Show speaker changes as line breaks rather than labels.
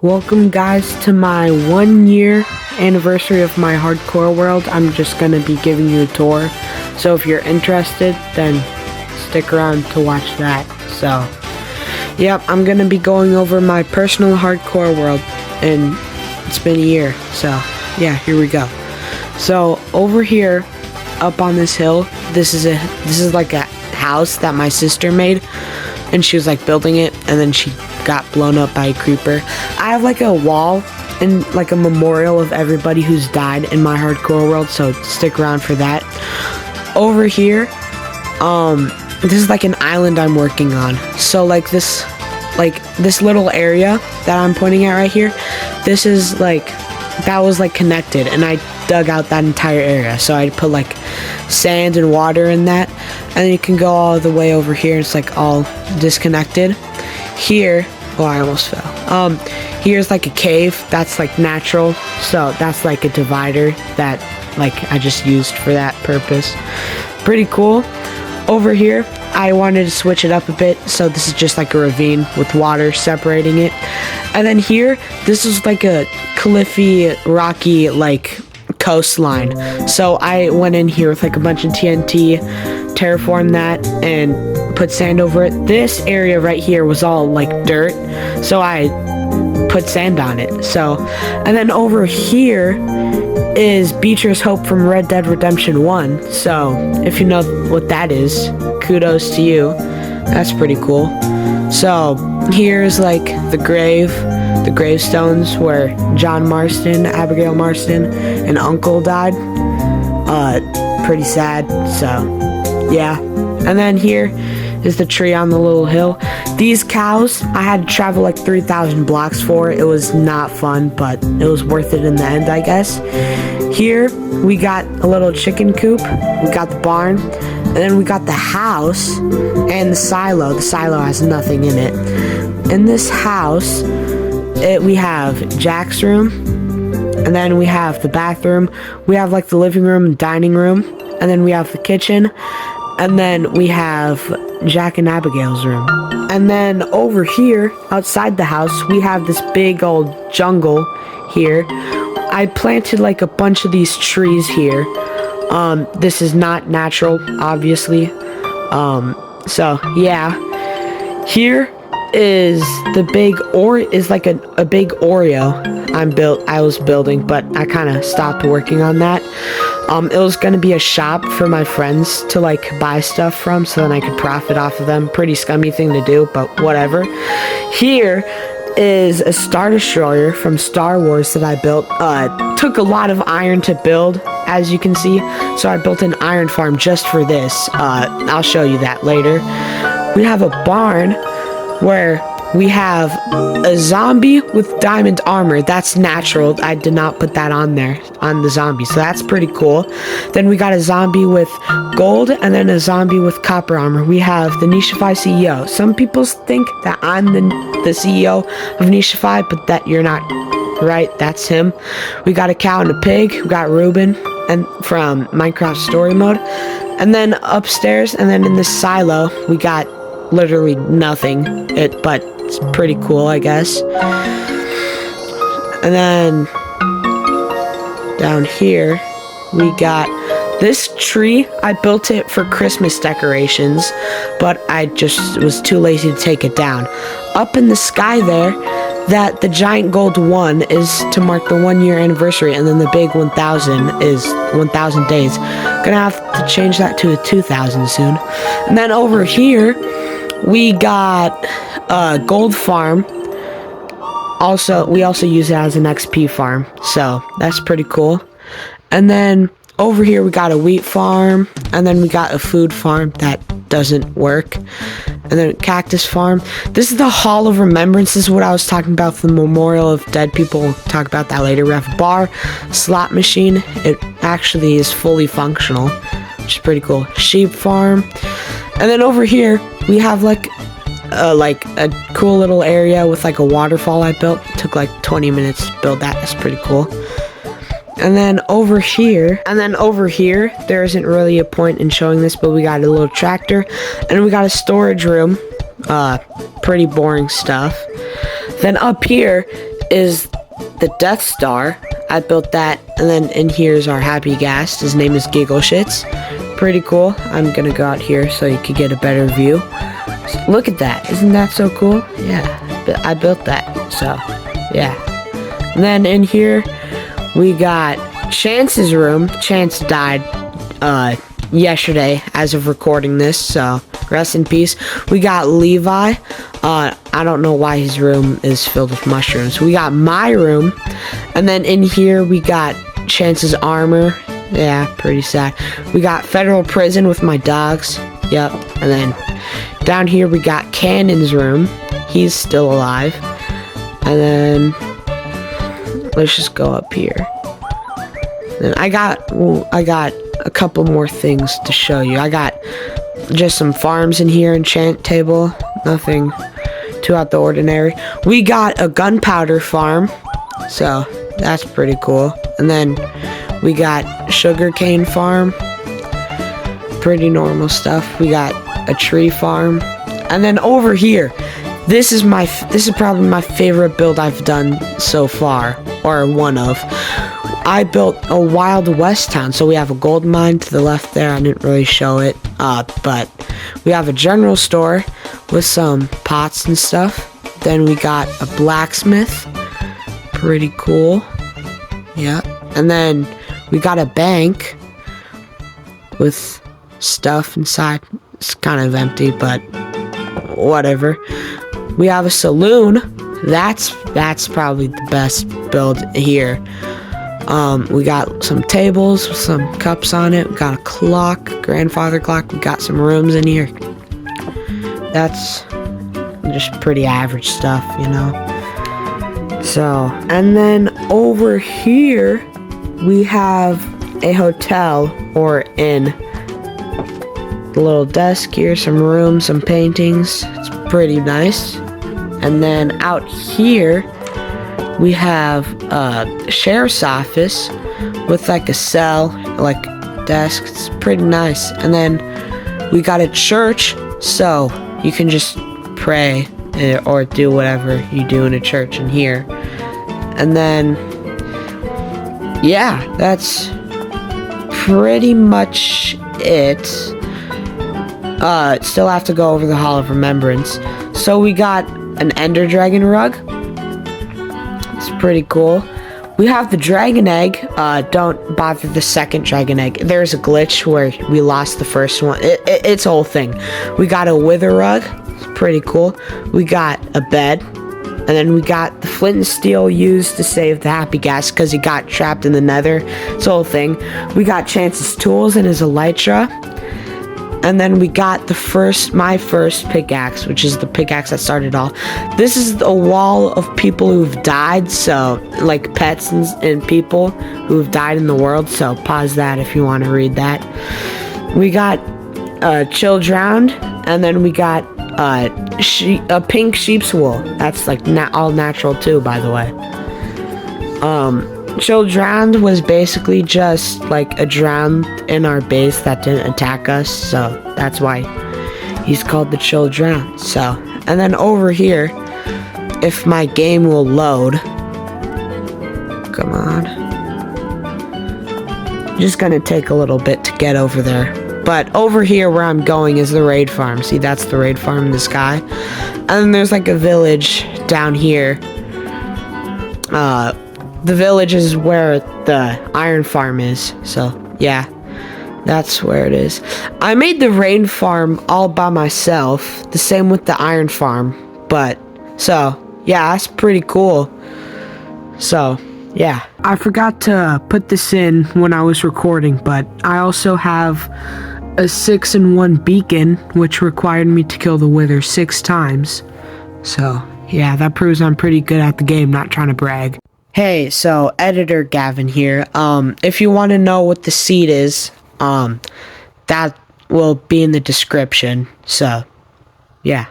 Welcome guys to my 1 year anniversary of my hardcore world. I'm just gonna be giving you a tour. So if you're interested, then stick around to watch that. So, yep, I'm gonna be going over my personal hardcore world, and it's been a year. So, yeah, here we go. So over here, up on this hill, this is like a house that my sister made, and she was like building it, and then she got blown up by a creeper. I have like a wall and like a memorial of everybody who's died in my hardcore world, so stick around for that. Over here, this is like an island I'm working on. So like this little area that I'm pointing at right here, this is like, that was like connected, and I dug out that entire area. So I put like sand and water in that, and then you can go all the way over here. It's like all disconnected. Here, oh, I almost fell. Here's like a cave that's like natural, so that's like a divider that like I just used for that purpose. Pretty cool. Over here, I wanted to switch it up a bit, so this is just like a ravine with water separating it. And then here, this is like a cliffy, rocky, like coastline. So I went in here with like a bunch of TNT, terraformed that, and put sand over it. This area right here was all like dirt, so I put sand on it. So, and then over here is Beecher's Hope from Red Dead Redemption 1. So if you know what that is, kudos to you. That's pretty cool. So here's like the gravestones where John Marston, Abigail Marston, and Uncle died. Pretty sad. So yeah. And then here is the tree on the little hill. These cows, I had to travel like 3,000 blocks for. It was not fun, but it was worth it in the end, I guess. Here, we got a little chicken coop. We got the barn. And then we got the house and the silo. The silo has nothing in it. In this house, we have Jack's room. And then we have the bathroom. We have like the living room and dining room. And then we have the kitchen. And then we have Jack and Abigail's room. And then over here, outside the house, we have this big old jungle here. I planted like a bunch of these trees here. This is not natural, obviously. So yeah. Here is the big a big Oreo I was building, but I kind of stopped working on that. It was going to be a shop for my friends to like buy stuff from, so then I could profit off of them. Pretty scummy thing to do, but whatever. Here is a Star Destroyer from Star Wars that I built. Took a lot of iron to build, as you can see, so I built an iron farm just for this. I'll show you that later. We have a barn where we have a zombie with diamond armor. That's natural. I did not put that on there, on the zombie, so that's pretty cool. Then we got a zombie with gold, and then a zombie with copper armor. We have the Nishify CEO. Some people think that I'm the CEO of Nishify, but that you're not right. That's him. We got a cow and a pig. We got Ruben and from Minecraft Story Mode. And then upstairs, and then in this silo, we got literally nothing. But it's pretty cool, I guess. And then down here, we got this tree. I built it for Christmas decorations, but I just was too lazy to take it down. Up in the sky there, that the giant gold 1 is to mark the 1 year anniversary, and then the big 1,000 is 1,000 days. Gonna have to change that to a 2,000 soon. And then over here, we got a gold farm. We also use it as an XP farm, so that's pretty cool. And then over here we got a wheat farm, and then we got a food farm that doesn't work, and then a cactus farm. This is the Hall of Remembrance. This is what I was talking about, the memorial of dead people. We'll talk about that later. We have a bar, slot machine. It actually is fully functional, which is pretty cool. Sheep farm. And then over here we have like a cool little area with like a waterfall I built. It took like 20 minutes to build that. That's pretty cool. And then over here, there isn't really a point in showing this, but we got a little tractor, and we got a storage room. Pretty boring stuff. Then up here is the Death Star. I built that, and then in here's our Happy Ghast. His name is Giggleshits. Pretty cool. I'm gonna go out here so you can get a better view. Look at that. Isn't that so cool? Yeah, I built that. So, yeah. And then in here, we got Chance's room. Chance died yesterday as of recording this, so rest in peace. We got Levi. I don't know why his room is filled with mushrooms. We got my room, and then in here we got Chance's armor. Yeah, pretty sad. We got Federal Prison with my dogs. Yep. And then down here we got Cannon's room. He's still alive. And then let's just go up here. And I got a couple more things to show you. I got just some farms in here, enchant table. Nothing too out the ordinary. We got a gunpowder farm, so that's pretty cool. And then we got sugarcane farm. Pretty normal stuff. We got a tree farm. And then over here, this is probably my favorite build I've done so far, or one of. I built a Wild West town. So we have a gold mine to the left there. I didn't really show it, but we have a general store with some pots and stuff. Then we got a blacksmith. Pretty cool. Yeah. And then we got a bank with stuff inside. It's kind of empty, but whatever. We have a saloon. That's probably the best build here. We got some tables with some cups on it. We got a clock, grandfather clock. We got some rooms in here. That's just pretty average stuff, you know. So, and then over here we have a hotel or inn. A little desk here, some rooms, some paintings. It's pretty nice. And then out here we have a sheriff's office with like a cell, like desk. It's pretty nice. And then we got a church, so you can just pray or do whatever you do in a church in here. And then, yeah, that's pretty much it. Still have to go over the Hall of Remembrance. So we got an Ender Dragon rug. It's pretty cool. We have the dragon egg. Don't bother the second dragon egg. There's a glitch where we lost the first one. It's a whole thing. We got a wither rug. It's pretty cool. We got a bed. And then we got the flint and steel used to save the Happy Ghast because he got trapped in the nether. It's a whole thing. We got Chance's tools and his elytra. And then we got my first pickaxe, which is the pickaxe that started all. This is a wall of people who've died, so like pets and people who've died in the world. So pause that if you want to read that. We got Chill Drowned, and then we got a pink sheep's wool. That's like all natural too, by the way. Chill Drowned was basically just like a drown in our base that didn't attack us, so that's why he's called the Chill Drowned. So, and then over here, if my game will load, come on, just gonna take a little bit to get over there. But over here where I'm going is the raid farm. See, that's the raid farm in the sky. And then there's like a village down here. The village is where the iron farm is. So, yeah. That's where it is. I made the raid farm all by myself. The same with the iron farm. But, so, yeah, that's pretty cool. So, yeah. I forgot to put this in when I was recording, but I also have a 6-in-1 beacon, which required me to kill the wither 6 times. So, yeah, that proves I'm pretty good at the game, not trying to brag. Hey, so editor Gavin here. If you want to know what the seed is, that will be in the description. So, yeah.